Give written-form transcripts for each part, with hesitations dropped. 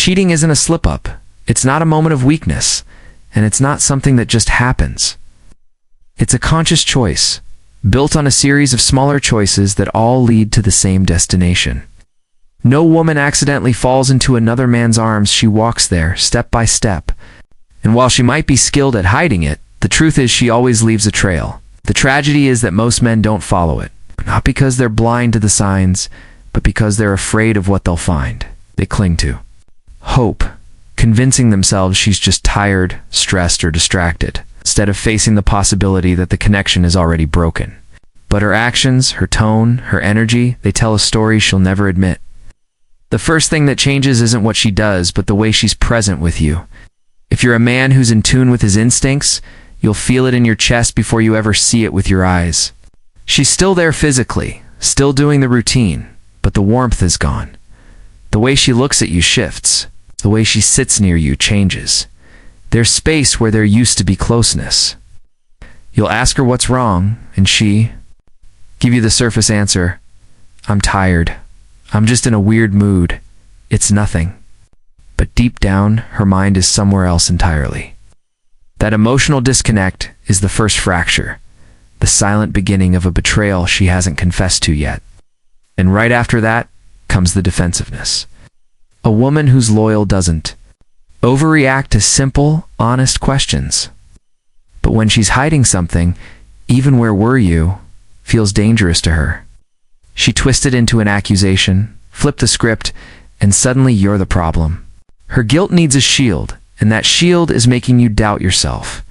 Cheating isn't a slip-up. It's not a moment of weakness, and it's not something that just happens. It's a conscious choice, built on a series of smaller choices that all lead to the same destination. No woman accidentally falls into another man's arms. She walks there, step by step. And while she might be skilled at hiding it, the truth is she always leaves a trail. The tragedy is that most men don't follow it, not because they're blind to the signs, but because they're afraid of what they'll find. They cling to hope, convincing themselves she's just tired, stressed, or distracted, instead of facing the possibility that the connection is already broken. But her actions, her tone, her energy, they tell a story she'll never admit. The first thing that changes isn't what she does, but the way she's present with you. If you're a man who's in tune with his instincts, you'll feel it in your chest before you ever see it with your eyes. She's still there physically, still doing the routine, but the warmth is gone. The way she looks at you shifts. The way she sits near you changes. There's space where there used to be closeness. You'll ask her what's wrong, and she give you the surface answer, "I'm tired. I'm just in a weird mood. It's nothing." But deep down, her mind is somewhere else entirely. That emotional disconnect is the first fracture, the silent beginning of a betrayal she hasn't confessed to yet. And right after that comes the defensiveness. A woman who's loyal doesn't overreact to simple, honest questions. But when she's hiding something, even "where were you?" feels dangerous to her. She twists it into an accusation, flip the script, and suddenly you're the problem. Her guilt needs a shield, and that shield is making you doubt yourself.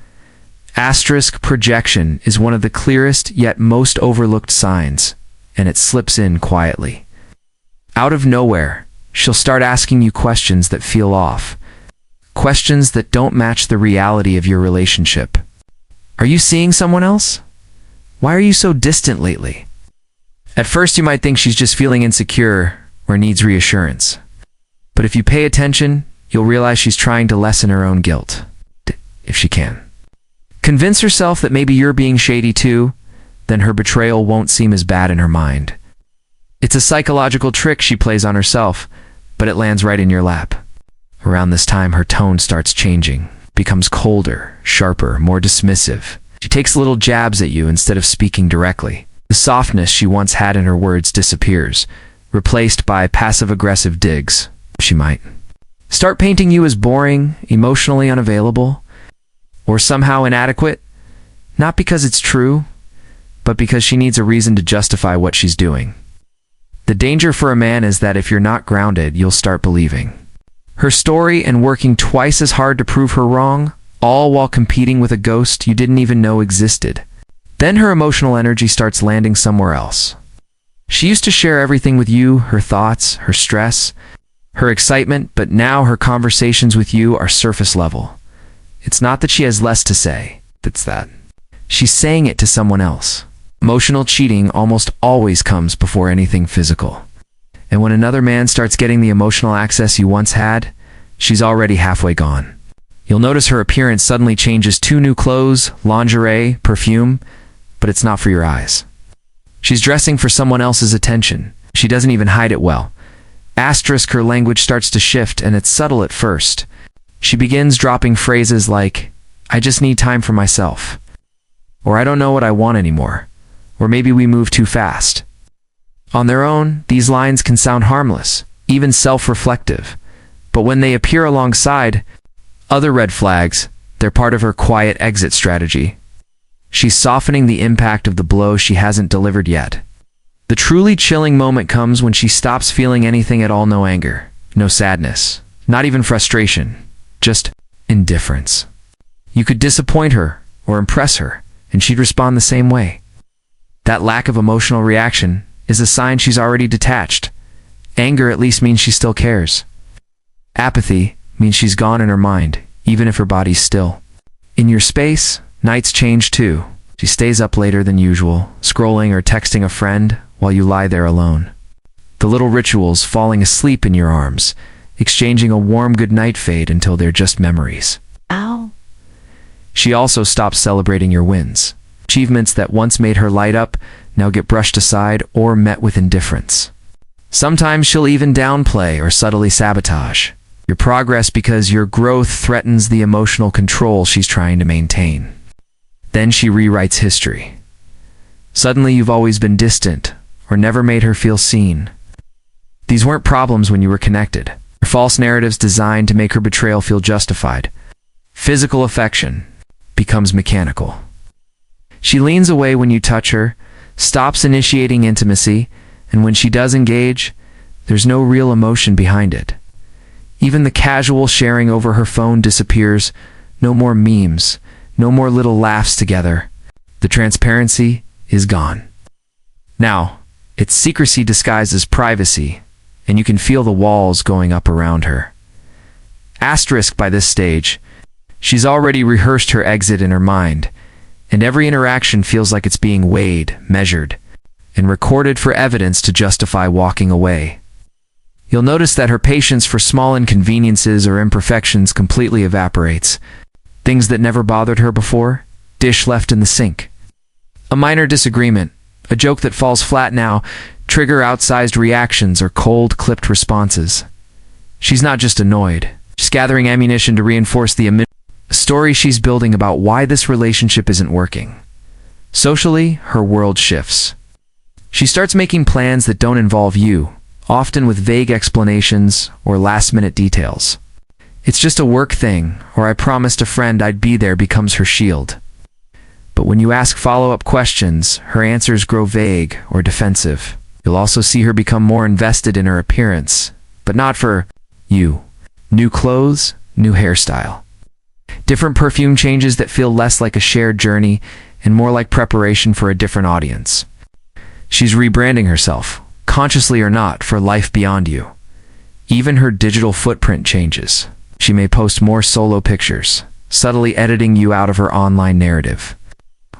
Asterisk projection is one of the clearest yet most overlooked signs, and it slips in quietly. Out of nowhere, she'll start asking you questions that feel off. Questions that don't match the reality of your relationship. Are you seeing someone else? Why are you so distant lately? At first you might think she's just feeling insecure or needs reassurance. But if you pay attention, you'll realize she's trying to lessen her own guilt, if she can. Convince herself that maybe you're being shady too, then her betrayal won't seem as bad in her mind. It's a psychological trick she plays on herself, but it lands right in your lap. Around this time, her tone starts changing, becomes colder, sharper, more dismissive. She takes little jabs at you instead of speaking directly. The softness she once had in her words disappears, replaced by passive-aggressive digs. She might start painting you as boring, emotionally unavailable, or somehow inadequate, not because it's true, but because she needs a reason to justify what she's doing. The danger for a man is that if you're not grounded, you'll start believing her story and working twice as hard to prove her wrong, all while competing with a ghost you didn't even know existed. Then her emotional energy starts landing somewhere else. She used to share everything with you, her thoughts, her stress, her excitement, but now her conversations with you are surface level. It's not that she has less to say, it's that she's saying it to someone else. Emotional cheating almost always comes before anything physical. And when another man starts getting the emotional access you once had, she's already halfway gone. You'll notice her appearance suddenly changes to new clothes, lingerie, perfume, but it's not for your eyes. She's dressing for someone else's attention. She doesn't even hide it well. Asterisk, her language starts to shift, and it's subtle at first. She begins dropping phrases like, "I just need time for myself," or "I don't know what I want anymore," or "maybe we move too fast." On their own, these lines can sound harmless, even self-reflective, but when they appear alongside other red flags, they're part of her quiet exit strategy. She's softening the impact of the blow she hasn't delivered yet. The truly chilling moment comes when she stops feeling anything at all. No anger, no sadness, not even frustration, just indifference. You could disappoint her or impress her, and she'd respond the same way. That lack of emotional reaction is a sign she's already detached. Anger at least means she still cares. Apathy means she's gone in her mind, even if her body's still. In your space, nights change too. She stays up later than usual, scrolling or texting a friend while you lie there alone. The little rituals, falling asleep in your arms, exchanging a warm goodnight fade until they're just memories. Ow. She also stops celebrating your wins. Achievements that once made her light up now get brushed aside or met with indifference. Sometimes she'll even downplay or subtly sabotage. your progress because your growth threatens the emotional control she's trying to maintain. Then she rewrites history. Suddenly you've always been distant or never made her feel seen. These weren't problems when you were connected. They're false narratives designed to make her betrayal feel justified. Physical affection becomes mechanical. She leans away when you touch her, stops initiating intimacy, and when she does engage, there's no real emotion behind it. Even the casual sharing over her phone disappears. No more memes, no more little laughs together. The transparency is gone. Now, it's secrecy disguised as privacy, and you can feel the walls going up around her. Asterisk by this stage, she's already rehearsed her exit in her mind, and every interaction feels like it's being weighed, measured, and recorded for evidence to justify walking away. You'll notice that her patience for small inconveniences or imperfections completely evaporates. Things that never bothered her before, dish left in the sink. A minor disagreement, a joke that falls flat now, trigger outsized reactions or cold, clipped responses. She's not just annoyed. She's gathering ammunition to reinforce the story she's building about why this relationship isn't working. Socially, her world shifts. She starts making plans that don't involve you, often with vague explanations or last-minute details. It's just a work thing, or I promised a friend I'd be there becomes her shield. But when you ask follow-up questions, her answers grow vague or defensive. You'll also see her become more invested in her appearance, but not for you. New clothes, new hairstyle. Different perfume changes that feel less like a shared journey and more like preparation for a different audience. She's rebranding herself, consciously or not, for life beyond you. Even her digital footprint changes. She may post more solo pictures, subtly editing you out of her online narrative,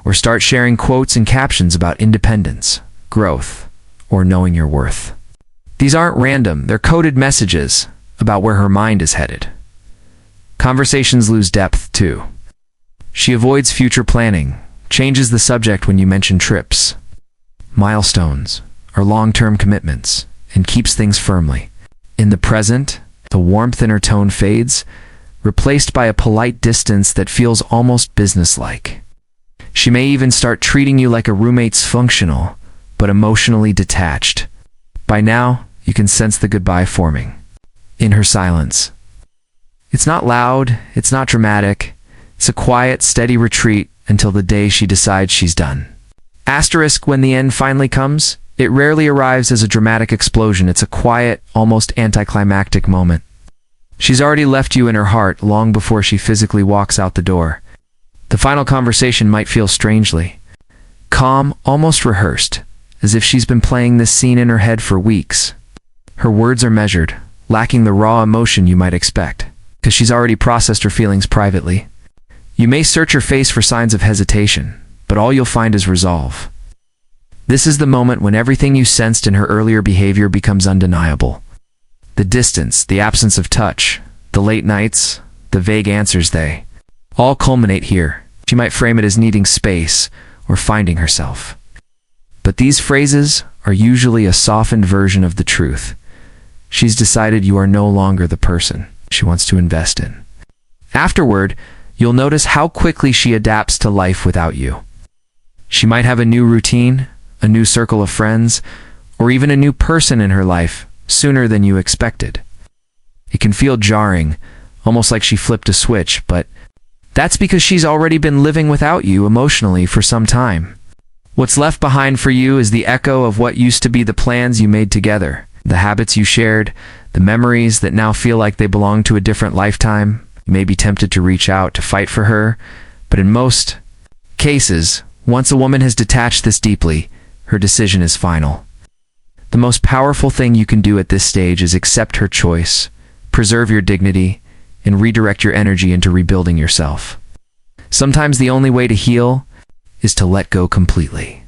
or start sharing quotes and captions about independence, growth, or knowing your worth. These aren't random, they're coded messages about where her mind is headed. Conversations lose depth, too. She avoids future planning, changes the subject when you mention trips, milestones, or long-term commitments, and keeps things firmly in the present. The warmth in her tone fades, replaced by a polite distance that feels almost businesslike. She may even start treating you like a roommate's functional, but emotionally detached. By now, you can sense the goodbye forming in her silence. It's not loud, it's not dramatic, it's a quiet, steady retreat until the day she decides she's done. Asterisk, when the end finally comes, it rarely arrives as a dramatic explosion. It's a quiet, almost anticlimactic moment. She's already left you in her heart long before she physically walks out the door. The final conversation might feel strangely calm, almost rehearsed, as if she's been playing this scene in her head for weeks. Her words are measured, lacking the raw emotion you might expect, because she's already processed her feelings privately. You may search her face for signs of hesitation, but all you'll find is resolve. This is the moment when everything you sensed in her earlier behavior becomes undeniable. The distance, the absence of touch, the late nights, the vague answers, they all culminate here. She might frame it as needing space or finding herself. But these phrases are usually a softened version of the truth. She's decided you are no longer the person she wants to invest in. Afterward, you'll notice how quickly she adapts to life without you. She might have a new routine, a new circle of friends, or even a new person in her life sooner than you expected. It can feel jarring, almost like she flipped a switch, but that's because she's already been living without you emotionally for some time. What's left behind for you is the echo of what used to be the plans you made together, the habits you shared, the memories that now feel like they belong to a different lifetime. You may be tempted to reach out to fight for her, but in most cases, once a woman has detached this deeply, her decision is final. The most powerful thing you can do at this stage is accept her choice, preserve your dignity, and redirect your energy into rebuilding yourself. Sometimes the only way to heal is to let go completely.